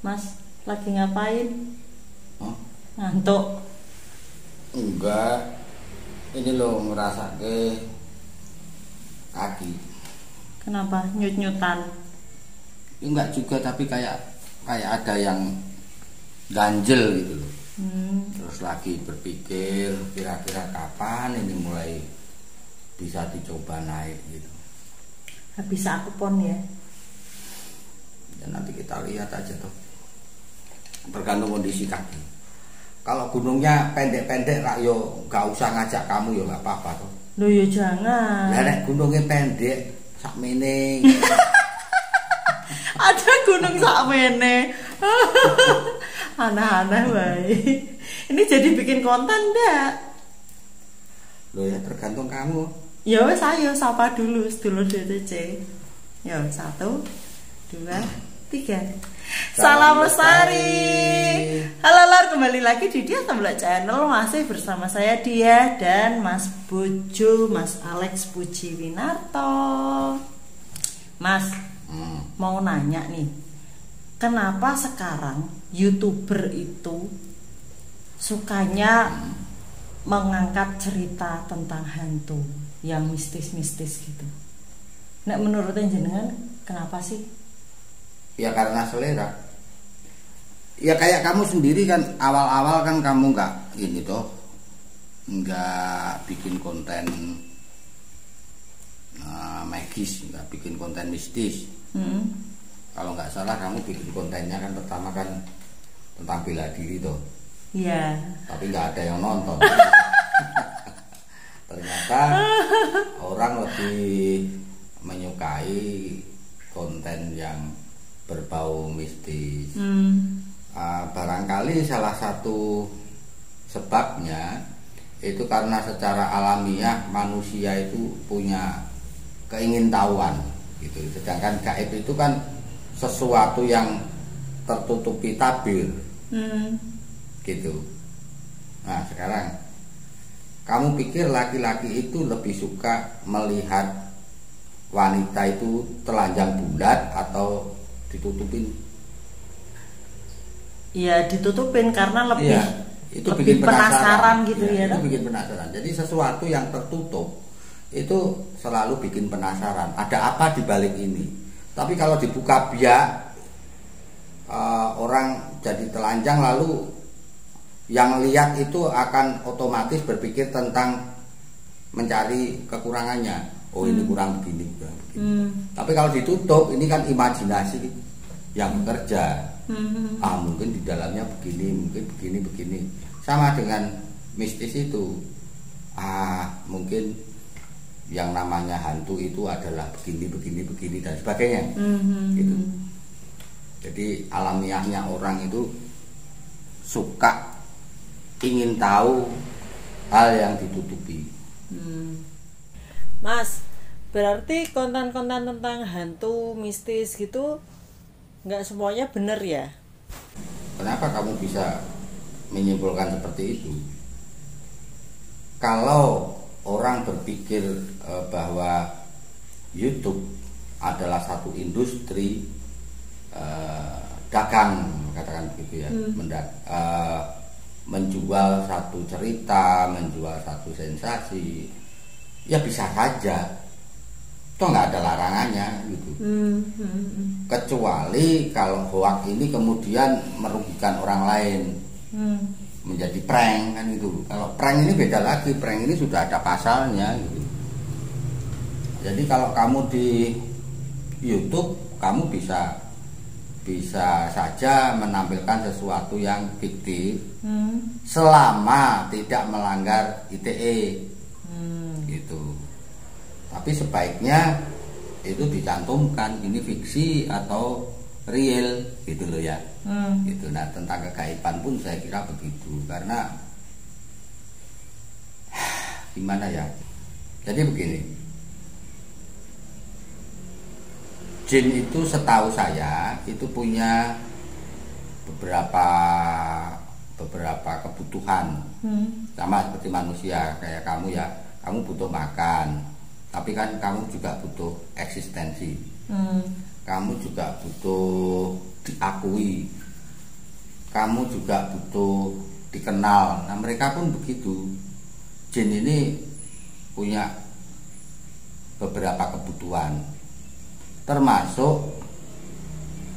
Mas, lagi ngapain? Oh, Ngantuk. enggak. Ini lo ngerasa ke kaki. Kenapa? Nyut-nyutan. Enggak juga, tapi kayak ada yang ganjel gitu loh. Terus lagi berpikir kira-kira kapan ini mulai bisa dicoba naik gitu. Bisa aku pon ya. Dan nanti kita lihat aja tuh. Tergantung kondisi kaki. Kalau gunungnya pendek-pendek rak yo gak usah ngajak kamu yo gak apa-apa tuh. Loh ya jangan. Lah nek gunungnya pendek sakmene. Ada gunung sakmene. Aneh-aneh bae. Ini jadi bikin konten ndak? Loh ya tergantung kamu. Ya wes ayo sapa dulu sedulur DTC. Yo 1 2 3. Salam Lestari. Halo lor, kembali lagi di Dia Temblak Channel. Masih bersama saya Dia dan Mas Bojo, Mas Alex Puji Winarto. Mas, mau nanya nih, kenapa sekarang YouTuber itu sukanya mengangkat cerita tentang hantu yang mistis-mistis gitu? Nek menurut jenengan kenapa sih? Ya karena selera. Ya kayak kamu sendiri kan awal-awal kan kamu nggak ini toh, nggak bikin konten magis, nggak bikin konten mistis. Kalau nggak salah kamu bikin kontennya kan pertama kan tentang bela diri toh. Iya. Tapi nggak ada yang nonton. Ternyata orang lebih menyukai konten yang berbau mistis. Barangkali salah satu sebabnya itu karena secara alamiah manusia itu punya keingintahuan gitu. Sedangkan gaib itu kan sesuatu yang tertutupi tabir. Gitu. Nah sekarang kamu pikir laki-laki itu lebih suka melihat wanita itu telanjang bulat atau ditutupin? Iya ditutupin karena lebih itu lebih bikin penasaran gitu ya. Itu bikin penasaran. Jadi sesuatu yang tertutup itu selalu bikin penasaran. Ada apa di balik ini? Tapi kalau dibuka biak, orang jadi telanjang lalu yang lihat itu akan otomatis berpikir tentang mencari kekurangannya. Oh ini kurang begini, kurang begini. Tapi kalau ditutup ini kan imajinasi yang bekerja. Mungkin di dalamnya begini, mungkin begini. Sama dengan mistis itu. Mungkin yang namanya hantu itu adalah begini dan sebagainya. Gitu. Jadi alamiahnya orang itu suka ingin tahu hal yang ditutupi. Mas, berarti konten-konten tentang hantu mistis gitu nggak semuanya bener ya? Kenapa kamu bisa menyimpulkan seperti itu? Kalau orang berpikir bahwa YouTube adalah satu industri dagang, katakan begitu ya, menjual satu cerita, menjual satu sensasi, ya bisa saja. Toh nggak ada larangannya gitu. Kecuali kalau hoax ini kemudian merugikan orang lain, menjadi prank kan gitu. Kalau prank ini beda lagi, prank ini sudah ada pasalnya gitu. Jadi kalau kamu di YouTube kamu bisa saja menampilkan sesuatu yang fiktif selama tidak melanggar ITE gitu. Tapi sebaiknya itu dicantumkan ini fiksi atau real gitu loh ya. Gitu. Nah tentang kegaiban pun saya kira begitu, karena gimana ya. Jadi begini, jin itu setahu saya itu punya beberapa kebutuhan, sama seperti manusia kayak kamu ya. Kamu butuh makan, tapi kan kamu juga butuh eksistensi. Kamu juga butuh diakui, kamu juga butuh dikenal. Nah mereka pun begitu. Jin ini punya beberapa kebutuhan, termasuk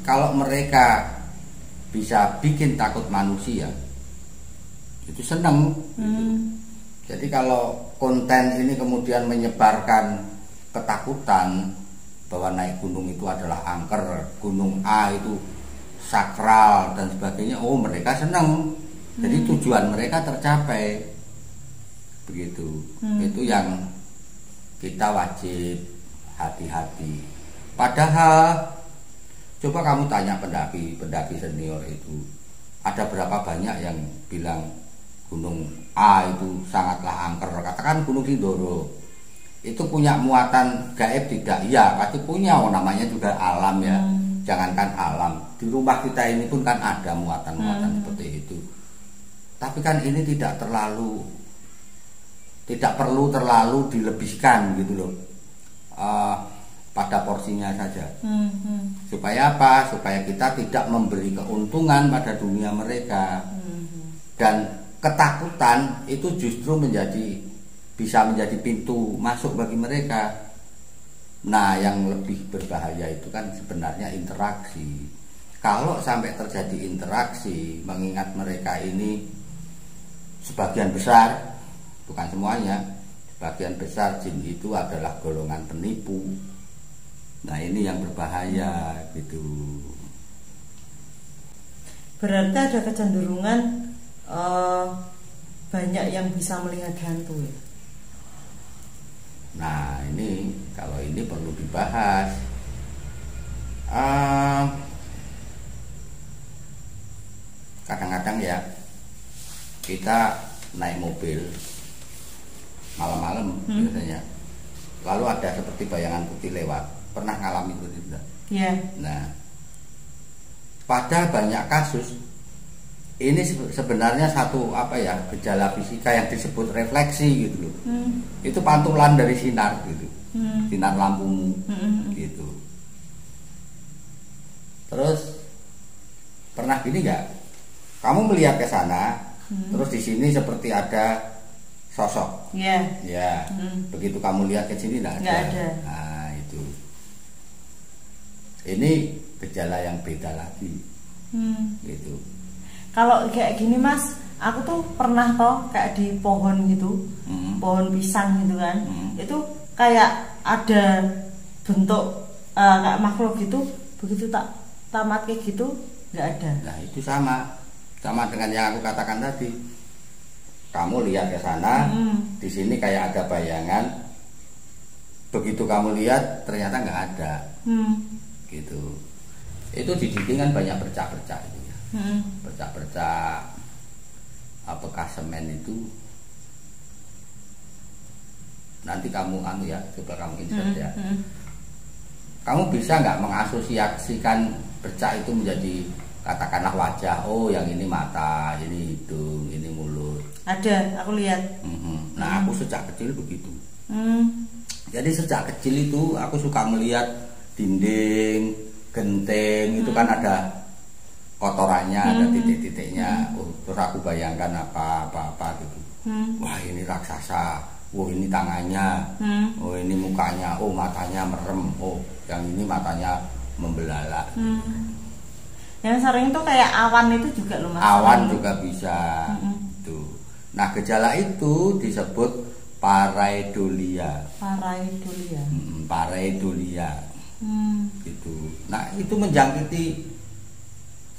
kalau mereka bisa bikin takut manusia, itu seneng. Jadi kalau konten ini kemudian menyebarkan ketakutan bahwa naik gunung itu adalah angker, gunung A itu sakral dan sebagainya, oh mereka seneng. Jadi tujuan mereka tercapai, begitu. Itu yang kita wajib hati-hati. Padahal coba kamu tanya pendaki senior itu, ada berapa banyak yang bilang gunung A itu sangatlah angker. Katakan Gunung Sindoro itu punya muatan gaib tidak? Iya pasti punya, oh, namanya juga alam ya. Jangankan alam, di rumah kita ini pun kan ada muatan-muatan seperti itu. Tapi kan ini tidak perlu terlalu dilebihkan gitu loh, pada porsinya saja. Supaya apa? Supaya kita tidak memberi keuntungan pada dunia mereka. Dan ketakutan itu justru bisa menjadi pintu masuk bagi mereka. Nah yang lebih berbahaya itu kan sebenarnya interaksi. Kalau sampai terjadi interaksi, mengingat mereka ini sebagian besar, bukan semuanya, sebagian besar jin itu adalah golongan penipu. Nah ini yang berbahaya gitu. Berarti ada kecenderungan banyak yang bisa melihat hantu ya? Nah ini kalau ini perlu dibahas. Kadang-kadang ya kita naik mobil malam-malam biasanya, lalu ada seperti bayangan putih lewat. Pernah ngalami itu tidak? Iya. Nah, pada banyak kasus ini sebenarnya satu gejala fisika yang disebut refleksi gitu loh. Itu pantulan dari sinar gitu, sinar lampumu gitu. Terus pernah gini nggak? Kamu melihat ke sana, terus di sini seperti ada sosok. Iya. Ya. Begitu kamu lihat ke sini nggak ada. Nah itu. Ini gejala yang beda lagi. Gitu. Kalau kayak gini Mas, aku tuh pernah kayak di pohon gitu, pohon pisang gitu kan, itu kayak ada bentuk kayak makhluk gitu, begitu tak tamat kayak gitu nggak ada. Nah itu sama dengan yang aku katakan tadi. Kamu lihat ke sana, di sini kayak ada bayangan, begitu kamu lihat ternyata nggak ada, gitu. Itu di dinding kan banyak bercak-bercak itu ya. Bercak-bercak bekas semen itu. Nanti kamu coba kamu insert ya. Kamu bisa nggak mengasosiasikan bercak itu menjadi katakanlah wajah? Oh yang ini mata, ini hidung, ini mulut. Ada, aku lihat. Nah aku sejak kecil begitu. Jadi sejak kecil itu aku suka melihat dinding, genteng itu kan ada kotorannya, ada titik-titiknya. Terus aku bayangkan apa gitu. Wah ini raksasa, oh ini tangannya, oh ini mukanya, oh matanya merem, oh yang ini matanya membelalak. Yang sering tuh kayak awan itu juga loh Mas. Awan juga bisa. Tuh. Nah gejala itu disebut pareidolia. Pareidolia. Gitu. Nah itu menjangkiti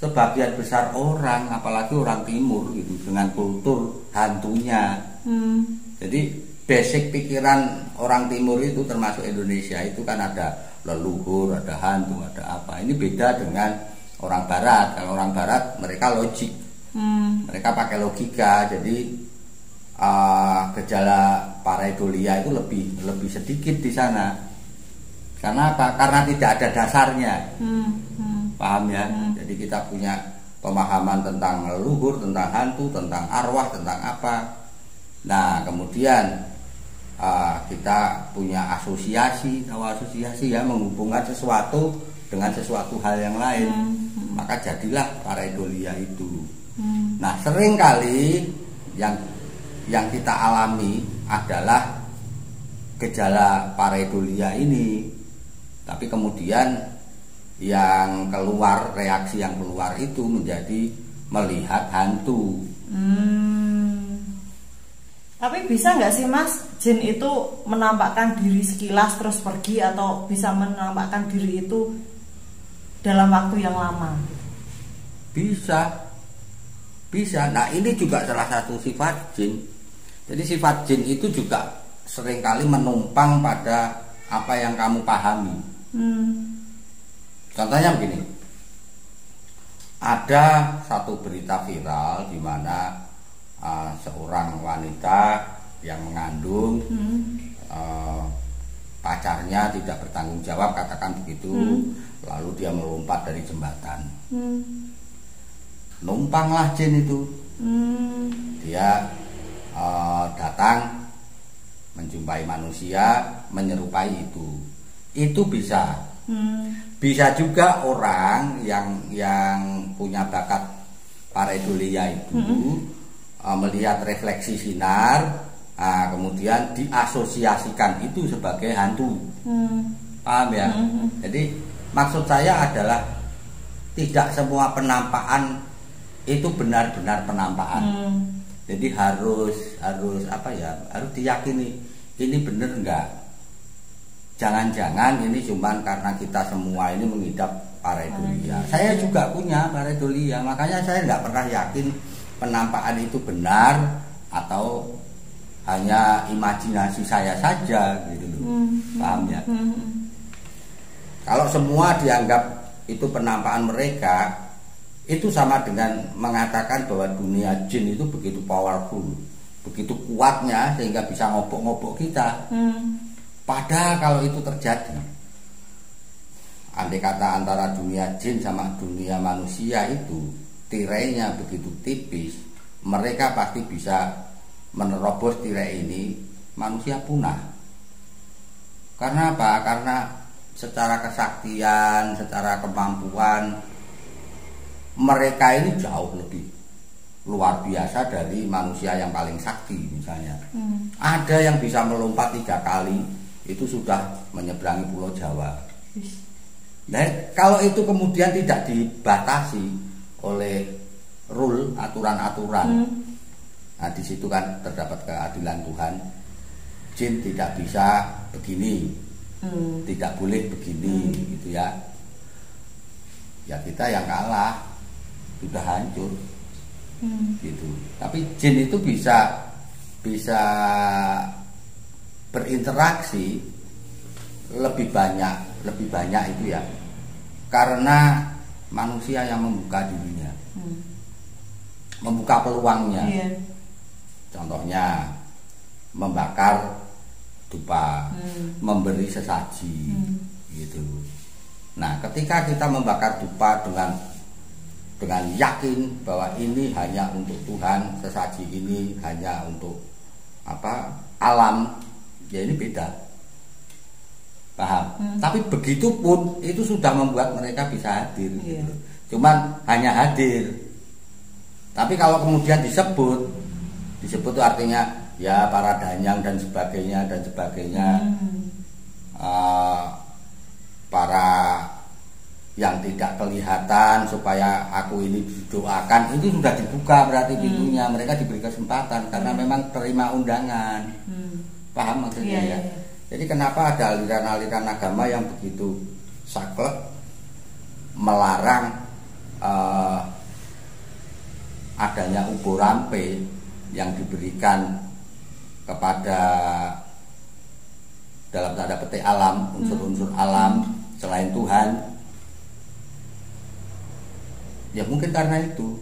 sebagian besar orang, apalagi orang timur gitu, dengan kultur hantunya. Jadi basic pikiran orang timur itu termasuk Indonesia itu kan ada leluhur, ada hantu, ada apa. Ini beda dengan orang barat. Kalau orang barat mereka logik, mereka pakai logika. Jadi gejala pareidolia itu lebih sedikit di sana. Karena apa? Karena tidak ada dasarnya. Paham ya? Jadi kita punya pemahaman tentang leluhur, tentang hantu, tentang arwah, tentang apa. Nah kemudian kita punya asosiasi ya, menghubungkan sesuatu dengan sesuatu hal yang lain. maka jadilah pareidolia itu. Nah, seringkali yang kita alami adalah gejala pareidolia ini, tapi kemudian yang keluar, reaksi yang keluar itu menjadi melihat hantu. Tapi bisa nggak sih Mas, jin itu menampakkan diri sekilas terus pergi, atau bisa menampakkan diri itu dalam waktu yang lama? Bisa. Nah, ini juga salah satu sifat jin. Jadi sifat jin itu juga seringkali menumpang pada apa yang kamu pahami. Contohnya begini, ada satu berita viral di mana seorang wanita yang mengandung pacarnya tidak bertanggung jawab, katakan begitu, lalu dia melompat dari jembatan. Numpanglah jin itu, dia datang menjumpai manusia, menyerupai itu bisa. Bisa juga orang yang punya bakat pareidolia itu melihat refleksi sinar, kemudian diasosiasikan itu sebagai hantu. Paham ya? Jadi maksud saya adalah tidak semua penampakan itu benar-benar penampakan. Jadi harus apa ya? Harus diyakini ini benar enggak. Jangan-jangan ini cuman karena kita semua ini mengidap pareidolia. Saya juga punya pareidolia, makanya saya enggak pernah yakin penampakan itu benar atau hanya imajinasi saya saja gitu loh. Paham ya? Kalau semua dianggap itu penampakan mereka, itu sama dengan mengatakan bahwa dunia jin itu begitu powerful, begitu kuatnya sehingga bisa ngobok-ngobok kita. Padahal kalau itu terjadi, andai kata antara dunia jin sama dunia manusia itu tirainya begitu tipis, mereka pasti bisa menerobos tirai ini, manusia punah. Karena apa? Karena secara kesaktian, secara kemampuan, mereka ini jauh lebih luar biasa dari manusia yang paling sakti misalnya. Ada yang bisa melompat 3 kali, itu sudah menyeberangi Pulau Jawa. Nah, kalau itu kemudian tidak dibatasi oleh rule, aturan-aturan, nah di situ kan terdapat keadilan Tuhan. Jin tidak bisa begini, tidak boleh begini, gitu ya. Ya kita yang kalah, sudah hancur, gitu. Tapi jin itu bisa berinteraksi lebih banyak itu ya, karena manusia yang membuka dirinya, membuka peluangnya. Contohnya membakar dupa, memberi sesaji, gitu. Nah, ketika kita membakar dupa dengan yakin bahwa ini hanya untuk Tuhan, sesaji ini hanya untuk alam, ya ini beda. Paham? Tapi begitu pun itu sudah membuat mereka bisa hadir, gitu. Cuman hanya hadir. Tapi kalau kemudian disebut itu artinya ya para danyang dan sebagainya, para yang tidak kelihatan supaya aku ini didoakan, itu sudah dibuka berarti pintunya. Mereka diberi kesempatan karena memang terima undangan. Paham maksudnya ya? Jadi kenapa ada aliran-aliran agama yang begitu saklek melarang adanya ubo rampe yang diberikan kepada dalam tanda petik alam, unsur-unsur alam selain Tuhan. Ya mungkin karena itu.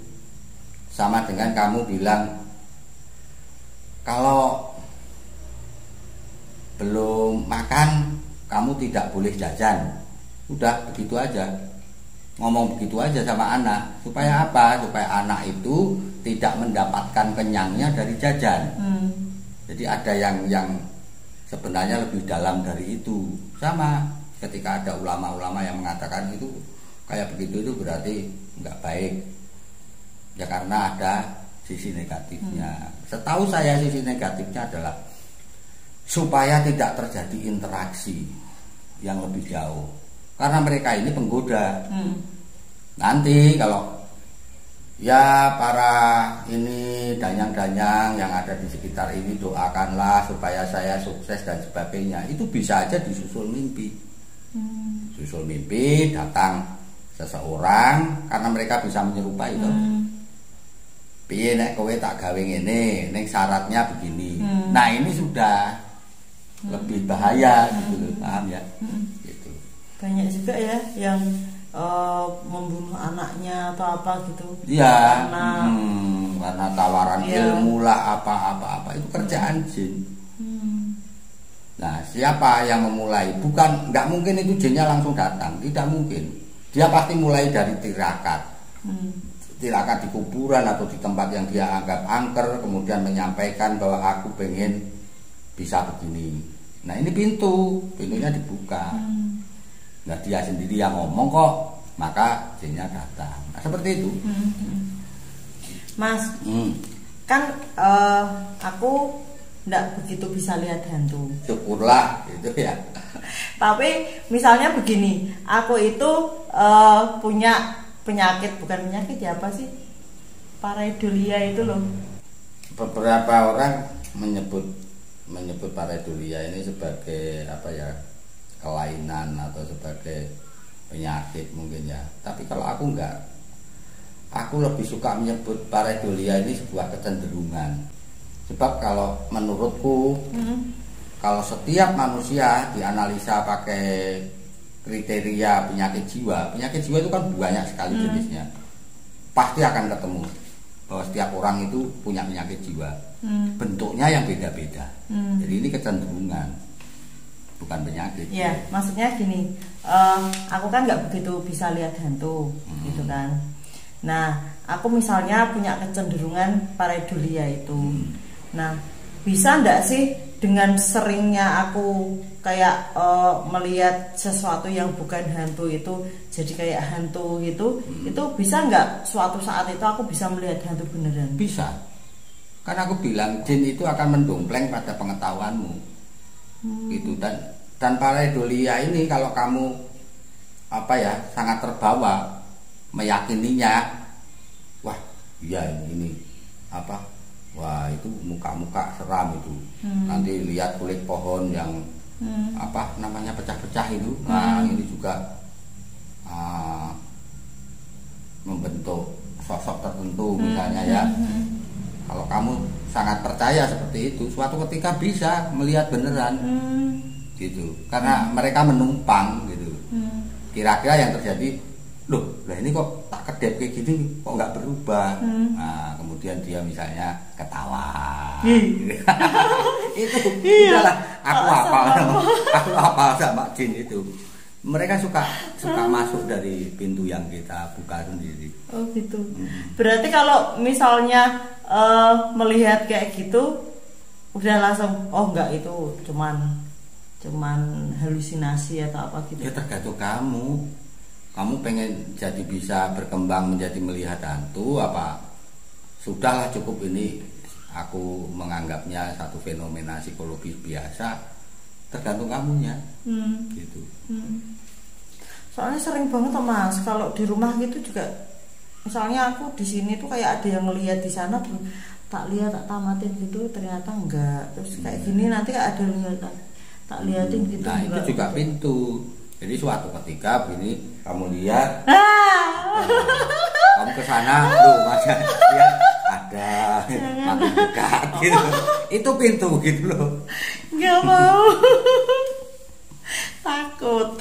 Sama dengan kamu bilang kalau belum makan kamu tidak boleh jajan. Udah begitu aja. Ngomong begitu aja sama anak. Supaya apa? Supaya anak itu tidak mendapatkan kenyangnya dari jajan. Jadi ada yang sebenarnya lebih dalam dari itu. Sama ketika ada ulama-ulama yang mengatakan itu kayak begitu itu berarti nggak baik ya, karena ada sisi negatifnya. Setahu saya sisi negatifnya adalah supaya tidak terjadi interaksi yang lebih jauh, karena mereka ini penggoda. Nanti kalau ya para ini danyang-danyang yang ada di sekitar ini doakanlah supaya saya sukses dan sebagainya, itu bisa aja disusul mimpi. Susul mimpi datang seseorang karena mereka bisa menyerupai itu. Piye nek kowe tak gawe ngene, ning syaratnya begini. Nah, ini sudah lebih bahaya gitu loh, paham ya? Gitu. Banyak juga ya yang membunuh anaknya atau apa gitu. Iya. Karena tawaran ilmu lah apa itu kerjaan jin. Nah, siapa yang memulai? Bukan, nggak mungkin itu jinnya langsung datang, tidak mungkin. Dia pasti mulai dari tirakat. Tirakat di kuburan atau di tempat yang dia anggap angker, kemudian menyampaikan bahwa aku pengen bisa begini. Nah, ini pintunya dibuka. Nah, dia sendiri yang ngomong kok, maka jinnya datang. Nah, seperti itu. Mas, kan aku nggak begitu bisa lihat hantu. Syukurlah gitu ya. Tapi misalnya begini, aku itu punya penyakit, bukan penyakit ya, apa sih, pareidolia itu loh. Beberapa orang menyebut pareidolia ini sebagai apa ya, kelainan atau sebagai penyakit mungkin ya. Tapi kalau aku enggak, aku lebih suka menyebut pareidolia ini sebuah kecenderungan. Sebab kalau menurutku, kalau setiap manusia dianalisa pakai kriteria penyakit jiwa itu kan banyak sekali jenisnya. Pasti akan ketemu bahwa setiap orang itu punya penyakit jiwa. Bentuknya yang beda-beda. Jadi ini kecenderungan, bukan penyakit. Ya, maksudnya gini, aku kan nggak begitu bisa lihat hantu, gitu kan. Nah, aku misalnya punya kecenderungan pareidolia itu. Nah, bisa nggak sih dengan seringnya aku kayak melihat sesuatu yang bukan hantu itu jadi kayak hantu gitu, itu bisa nggak suatu saat itu aku bisa melihat hantu beneran? Bisa. Karena aku bilang jin itu akan mendompleng pada pengetahuanmu. Gitu. Dan pareidolia ini kalau kamu apa ya, sangat terbawa meyakininya, wah iya ini apa, wah itu muka-muka seram itu. Nanti lihat kulit pohon yang apa namanya pecah-pecah itu. Nah, ini juga membentuk sosok tertentu misalnya ya. Kalau kamu sangat percaya seperti itu, suatu ketika bisa melihat beneran. Gitu. Karena mereka menumpang gitu. Kira-kira yang terjadi, loh, lah ini kok tak kedep kayak gitu kok nggak berubah. Nah, kemudian dia misalnya ketawa. Itu udahlah, aku hafal sama jin itu. Mereka suka masuk dari pintu yang kita buka sendiri. Oh gitu. Berarti kalau misalnya melihat kayak gitu udah langsung, oh enggak, itu cuman halusinasi atau apa gitu. Ya tergantung kamu. Kamu pengen jadi bisa berkembang menjadi melihat hantu apa? Sudahlah, cukup ini aku menganggapnya satu fenomena psikologis biasa. Tergantung kamunya. Gitu. Soalnya sering banget Mas, kalau di rumah gitu juga, misalnya aku di sini tuh kayak ada yang ngelihat di sana, tak tamatin gitu, ternyata enggak. Terus kayak gini nanti ada tak liatin gitu. Nah, itu juga pintu. Jadi suatu ketika begini kamu lihat, kamu ke sana, tuh Mas, lihat ada makin dekat gitu. Itu pintu gitu loh. Enggak mau. Takut.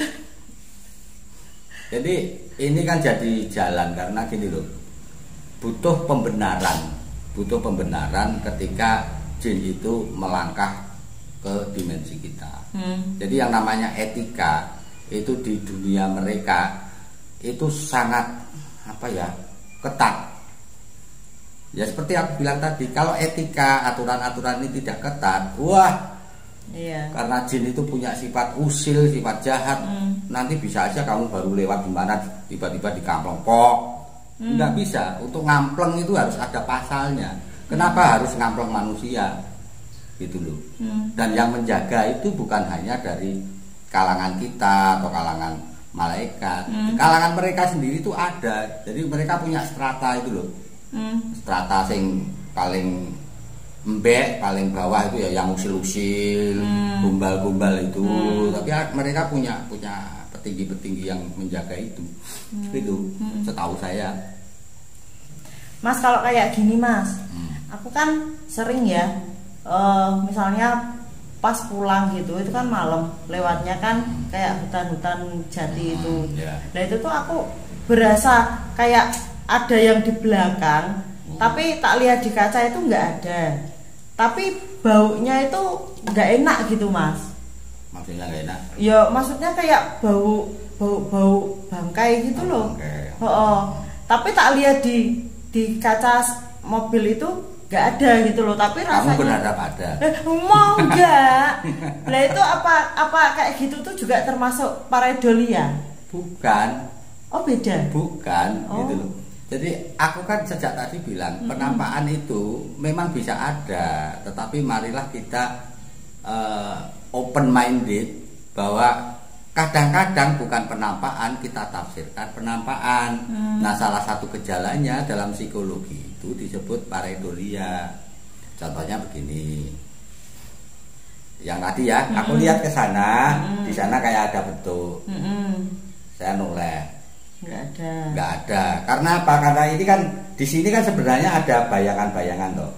Jadi ini kan jadi jalan karena gini loh, butuh pembenaran ketika jin itu melangkah ke dimensi kita. Jadi yang namanya etika itu di dunia mereka itu sangat apa ya, ketat. Ya seperti aku bilang tadi, kalau etika aturan-aturan ini tidak ketat, wah. Iya. Karena jin itu punya sifat usil, sifat jahat. Nanti bisa aja kamu baru lewat di mana tiba-tiba dikampleng kok. Nggak bisa. Untuk ngampleng itu harus ada pasalnya. Kenapa harus ngampleng manusia? Gitu loh. Dan yang menjaga itu bukan hanya dari kalangan kita atau kalangan malaikat. Kalangan mereka sendiri itu ada. Jadi mereka punya strata itu loh. Strata sing paling embek, paling bawah itu ya yang usil-usil, gumbal-gumbal itu. Tapi mereka punya petinggi-petinggi yang menjaga itu. Itu setahu saya. Mas, kalau kayak gini Mas, aku kan sering ya, misalnya pas pulang gitu, itu kan malam, lewatnya kan kayak hutan-hutan jati itu. Nah itu tuh aku berasa kayak ada yang di belakang, tapi tak lihat di kaca itu nggak ada. Tapi baunya itu nggak enak gitu Mas. Maksudnya nggak enak? Ya maksudnya kayak bau bangkai gitu loh. Tapi tak lihat di kaca mobil itu nggak ada gitu loh. Tapi rasanya. Kamu berharap ada? Mau enggak? Lah itu apa kayak gitu tuh juga termasuk pareidolia? Bukan. Oh beda? Bukan, gitu loh. Jadi aku kan sejak tadi bilang penampakan itu memang bisa ada, tetapi marilah kita open minded bahwa kadang-kadang bukan penampakan kita tafsirkan penampakan. Nah salah satu gejalanya dalam psikologi itu disebut pareidolia. Contohnya begini, yang tadi ya aku lihat ke sana, di sana kayak ada bentuk, saya noleh. Nggak ada. Karena apa? Karena ini kan di sini kan sebenarnya ada bayangan-bayangan toh.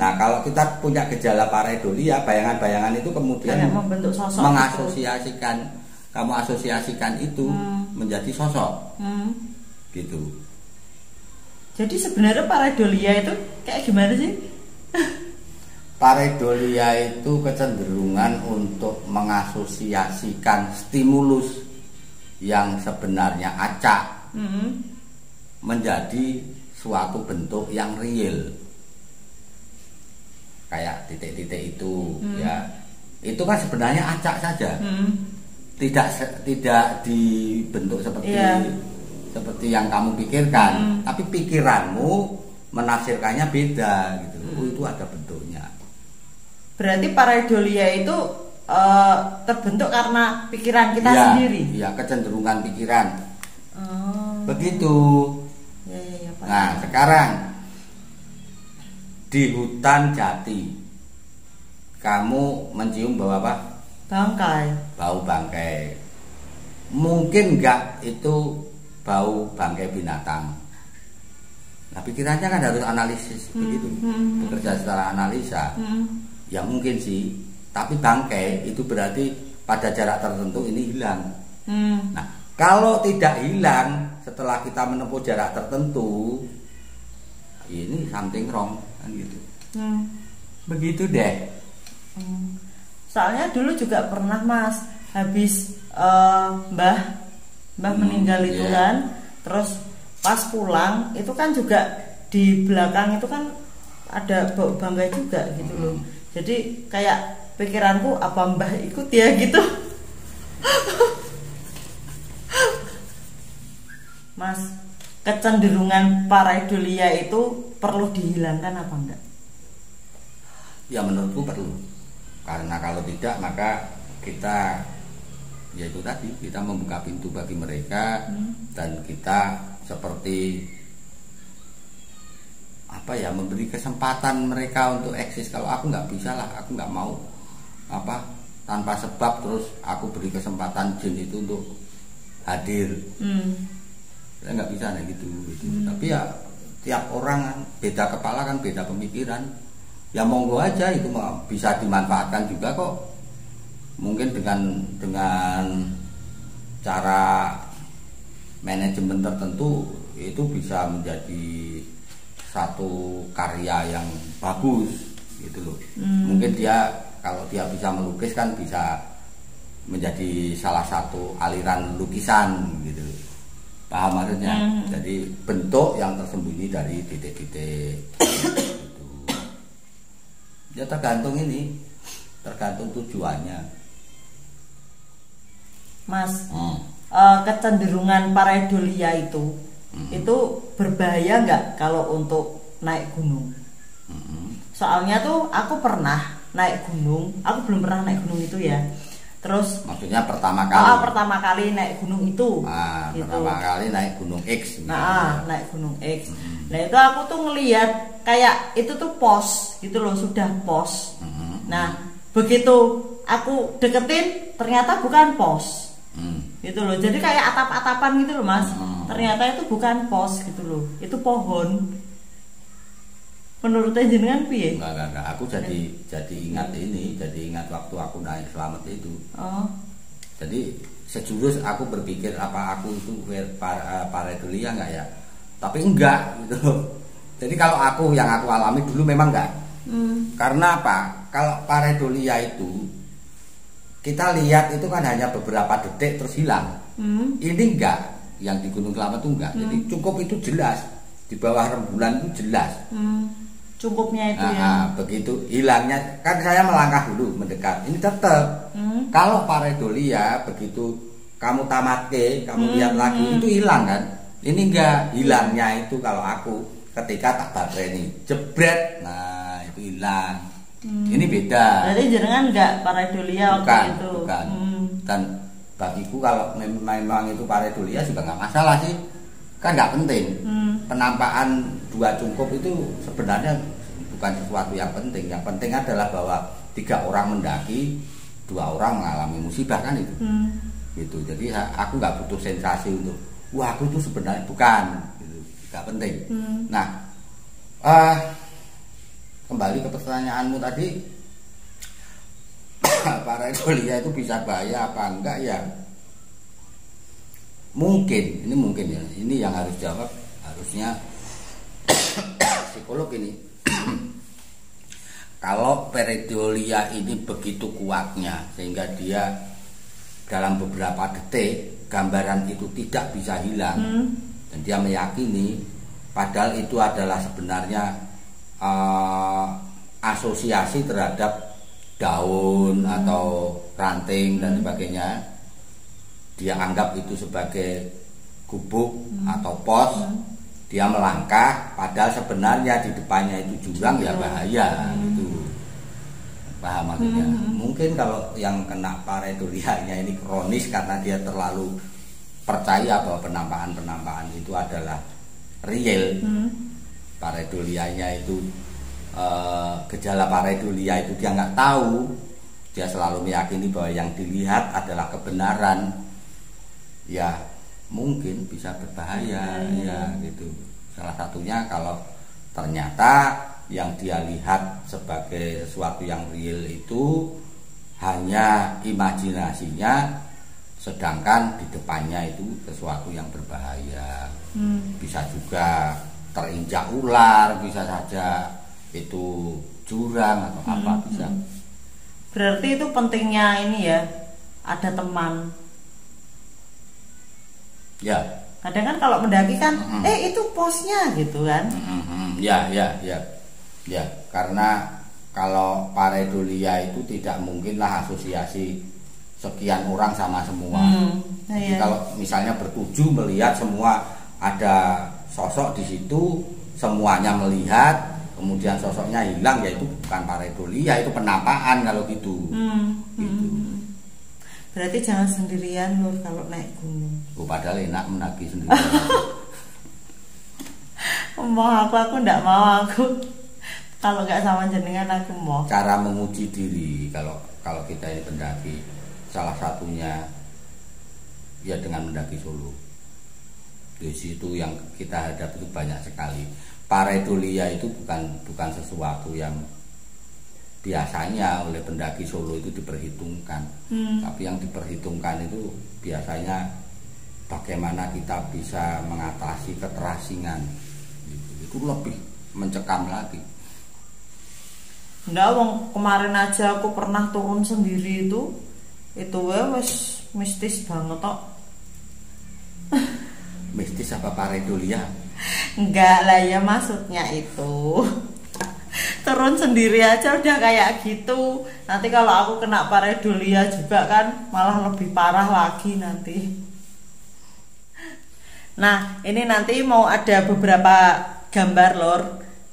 Nah kalau kita punya gejala pareidolia, bayangan-bayangan itu kemudian membentuk sosok mengasosiasikan, kamu asosiasikan itu menjadi sosok, gitu. Jadi sebenarnya pareidolia itu kayak gimana sih? Pareidolia itu kecenderungan untuk mengasosiasikan stimulus yang sebenarnya acak menjadi suatu bentuk yang real, kayak titik-titik itu ya, itu kan sebenarnya acak saja, tidak dibentuk seperti yang kamu pikirkan, tapi pikiranmu menafsirkannya beda gitu. Itu ada bentuknya. Berarti pareidolia itu terbentuk karena pikiran kita sendiri. Iya, kecenderungan pikiran. Begitu. Ya, nah, sekarang di hutan jati, kamu mencium bau apa? Bangkai. Bau bangkai. Mungkin enggak itu bau bangkai binatang. Nah, pikirannya kan harus analisis begitu, bekerja secara analisa. Ya mungkin sih. Tapi bangkai itu berarti pada jarak tertentu ini hilang. Nah, kalau tidak hilang setelah kita menempuh jarak tertentu, ini something wrong kan gitu. Begitu deh. Soalnya dulu juga pernah Mas, habis Mbah meninggal itu kan, terus pas pulang itu kan juga di belakang itu kan ada bau bangkai juga gitu loh. Jadi kayak pikiranku apa Mbah ikut ya gitu. Mas, kecenderungan pareidolia itu perlu dihilangkan apa enggak? Ya menurutku perlu. Karena kalau tidak maka kita, yaitu tadi, kita membuka pintu bagi mereka dan kita seperti apa ya, memberi kesempatan mereka untuk eksis. Kalau aku nggak bisa lah, aku nggak mau apa tanpa sebab terus aku beri kesempatan jin itu untuk hadir. Saya nggak bisa gitu. Tapi ya tiap orang beda kepala kan, beda pemikiran. Ya monggo aja, itu bisa dimanfaatkan juga kok. Mungkin dengan cara manajemen tertentu itu bisa menjadi satu karya yang bagus gitu loh. Mungkin dia, kalau dia bisa melukis kan bisa menjadi salah satu aliran lukisan gitu. Paham maksudnya? Jadi bentuk yang tersembunyi dari titik-titik gitu. Ya tergantung tergantung tujuannya. Mas, kecenderungan pareidolia itu berbahaya nggak kalau untuk naik gunung? Soalnya tuh aku pernah naik gunung, aku belum pernah naik gunung itu ya. Terus maksudnya pertama kali. Pertama kali naik gunung itu. Gitu. Pertama kali naik gunung X. Naik gunung X. Nah itu aku tuh ngelihat kayak itu tuh pos gitu loh, sudah pos. Nah begitu aku deketin ternyata bukan pos. Gitu loh. Jadi kayak atap-atapan gitu loh Mas. Ternyata itu bukan pos gitu loh. Itu pohon. Menurut jenengan piye? Enggak. Aku jadi ingat ini, jadi ingat waktu aku naik Slamet itu. Jadi sejurus aku berpikir apa aku itu pareidolia enggak ya? Tapi enggak gitu. Jadi kalau yang aku alami dulu memang enggak. Karena apa? Kalau pareidolia itu kita lihat itu kan hanya beberapa detik terus hilang. Ini enggak, yang di Gunung Slamet itu enggak. Jadi cukup itu jelas, di bawah rembulan itu jelas. Cukupnya itu ya. Begitu hilangnya kan saya melangkah dulu mendekat. Ini tetap. Kalau pareidolia begitu kamu tamatke, kamu lihat lagi itu hilang kan. Ini enggak, hilangnya itu kalau aku ketika tak batreni jebret, nah itu hilang. Ini beda. Jadi jenengan enggak pareidolia waktu itu. Bukan. Dan bagiku kalau memang itu pareidolia juga nggak masalah sih. Kan nggak penting. Penampakan 2 cungkup itu sebenarnya bukan sesuatu yang penting. Yang penting adalah bahwa 3 orang mendaki, 2 orang mengalami musibah kan itu. Gitu. Jadi aku nggak butuh sensasi untuk wah aku itu sebenarnya bukan. Gitu. Nggak penting. Nah, kembali ke pertanyaanmu tadi, pareidolia itu bisa bahaya apa enggak ya? Mungkin ya. Ini yang harus jawab harusnya psikolog ini. Kalau pareidolia ini begitu kuatnya sehingga dia dalam beberapa detik gambaran itu tidak bisa hilang dan dia meyakini padahal itu adalah sebenarnya asosiasi terhadap daun atau ranting dan sebagainya, dia anggap itu sebagai gubuk atau pos, dia melangkah padahal sebenarnya di depannya itu jurang ya bahaya gitu. Paham maksudnya? Mungkin kalau yang kena pareidolianya ini kronis karena dia terlalu percaya bahwa penampakan itu adalah real. Pareidolianya itu gejala pareidolia itu dia nggak tahu, dia selalu meyakini bahwa yang dilihat adalah kebenaran, ya mungkin bisa berbahaya ya gitu. Salah satunya kalau ternyata yang dia lihat sebagai sesuatu yang real itu hanya imajinasinya, sedangkan di depannya itu sesuatu yang berbahaya. Bisa juga terinjak ular, bisa saja itu jurang atau apa bisa. Berarti itu pentingnya ini ya, ada teman. Ya. Kadang kan kalau mendaki kan, itu posnya gitu kan. Ya, karena kalau pareidolia itu tidak mungkinlah asosiasi sekian orang sama semua. Jadi kalau misalnya bertujuh melihat semua ada sosok di situ, semuanya melihat, kemudian sosoknya hilang, ya itu bukan pareidolia, itu penampakan kalau gitu. Gitu. Berarti jangan sendirian Nur kalau naik gunung. Padahal enak mendaki sendirian. Aku ndak mau aku. Kalau nggak sama jenengan aku mau. Cara menguji diri kalau kita ini pendaki, salah satunya ya dengan mendaki Solo. Di situ yang kita hadapi itu banyak sekali. Pareidolia itu bukan sesuatu yang biasanya oleh pendaki Solo itu diperhitungkan. Tapi yang diperhitungkan itu biasanya bagaimana kita bisa mengatasi keterasingan. Itu lebih mencekam lagi. Enggak, kemarin aja aku pernah turun sendiri itu wes mistis banget kok. Mistis apa pareidolia? Enggak lah ya, maksudnya itu turun sendiri aja udah kayak gitu. Nanti kalau aku kena pareidolia juga kan malah lebih parah lagi nanti. Nah, ini nanti mau ada beberapa gambar lor.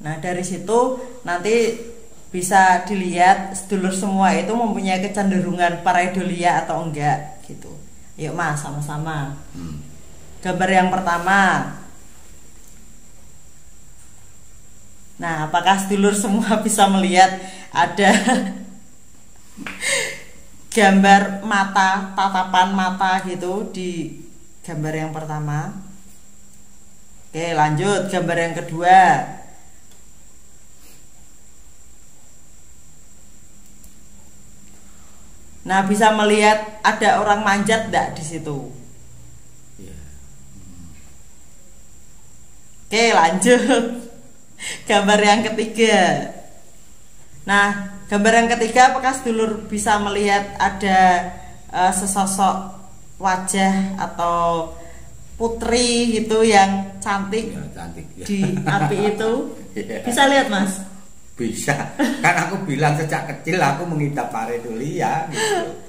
Nah, dari situ nanti bisa dilihat sedulur semua itu mempunyai kecenderungan pareidolia atau enggak gitu. Yuk Mas, sama-sama. Gambar yang pertama. Nah, apakah sedulur semua bisa melihat ada gambar mata, tatapan mata gitu di gambar yang pertama? Oke, lanjut gambar yang kedua. Nah, bisa melihat ada orang manjat enggak di situ? Oke, lanjut. Gambar yang ketiga. Nah, gambar yang ketiga apakah sedulur bisa melihat ada sesosok wajah atau putri gitu yang cantik, ya, cantik ya. Di api itu? Bisa lihat Mas? Bisa. Kan aku bilang sejak kecil aku mengidap pareidolia gitu.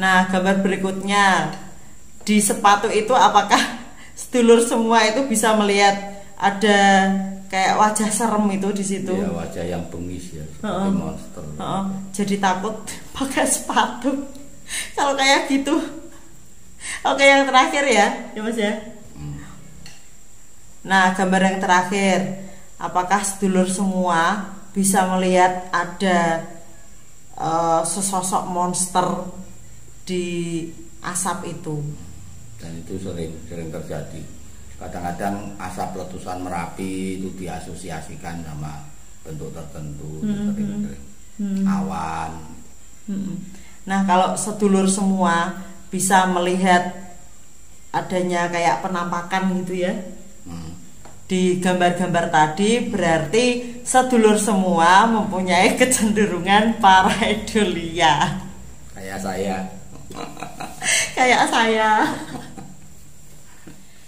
Nah, gambar berikutnya. Di sepatu itu apakah sedulur semua itu bisa melihat ada kayak wajah serem itu di situ? Ya, wajah yang bengis ya, seperti monster. Jadi takut pakai sepatu. Kalau kayak gitu. Oke, yang terakhir ya Mas ya. Nah, gambar yang terakhir. Apakah sedulur semua bisa melihat ada sesosok monster di asap itu? Dan itu sering terjadi. Kadang-kadang asap letusan Merapi itu diasosiasikan sama bentuk tertentu, awan. Nah, kalau sedulur semua bisa melihat adanya kayak penampakan gitu ya di gambar-gambar tadi, berarti sedulur semua mempunyai kecenderungan pareidolia. Kayak saya. Kayak saya.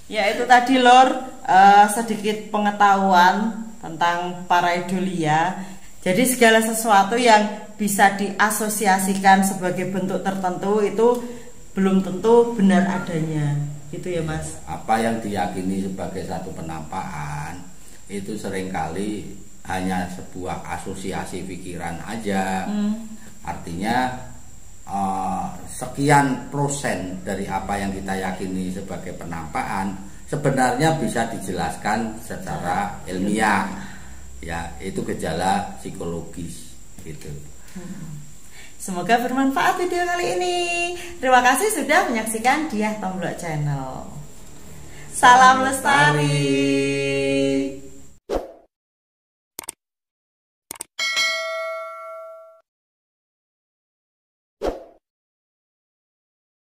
Ya, itu tadi lor sedikit pengetahuan tentang pareidolia. Jadi segala sesuatu yang bisa diasosiasikan sebagai bentuk tertentu itu belum tentu benar adanya. Gitu ya Mas. Apa yang diyakini sebagai satu penampakan itu seringkali hanya sebuah asosiasi pikiran aja. Artinya sekian persen dari apa yang kita yakini sebagai penampakan sebenarnya bisa dijelaskan secara ilmiah. Ya, itu gejala psikologis gitu. Semoga bermanfaat video kali ini. Terima kasih sudah menyaksikan Diah Tomblok Channel. Salam lestari.